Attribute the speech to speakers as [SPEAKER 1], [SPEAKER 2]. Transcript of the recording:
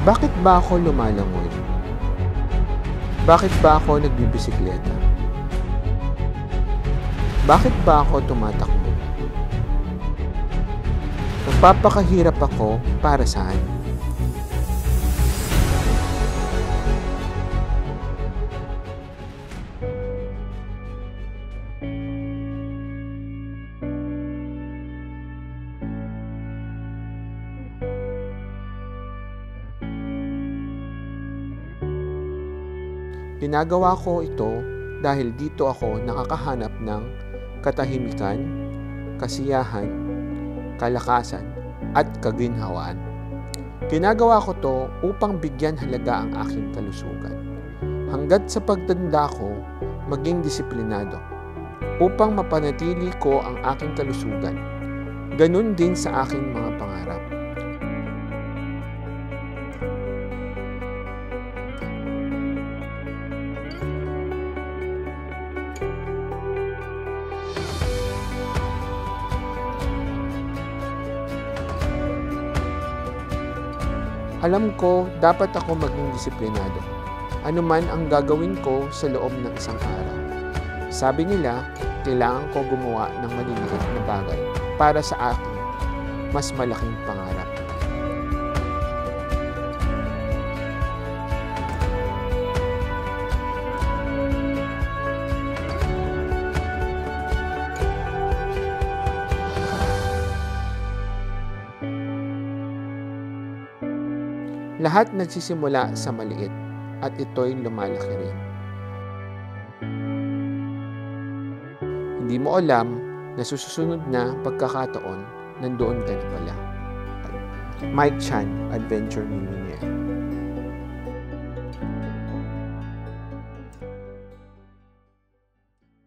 [SPEAKER 1] Bakit ba ako lumalangoy? Bakit ba ako nagbibisikleta? Bakit ba ako tumatakbo? Nagpapakahirap ako para saan? Ginagawa ko ito dahil dito ako nakakahanap ng katahimikan, kasiyahan, kalakasan, at kaginhawaan. Ginagawa ko to upang bigyan halaga ang aking kalusugan. Hanggat sa pagtanda ko, maging disiplinado upang mapanatili ko ang aking kalusugan. Ganun din sa aking mga pangarap. Alam ko, dapat ako maging disiplinado. Ano man ang gagawin ko sa loob ng isang araw. Sabi nila, kailangan ko gumawa ng maliliit na bagay para sa akin mas malaking pangarap. Lahat nagsisimula sa maliit at ito'y lumalaki rin. Hindi mo alam na susunod na pagkakataon nandoon ka na pala. Mike Chan, Adventure Millionaire.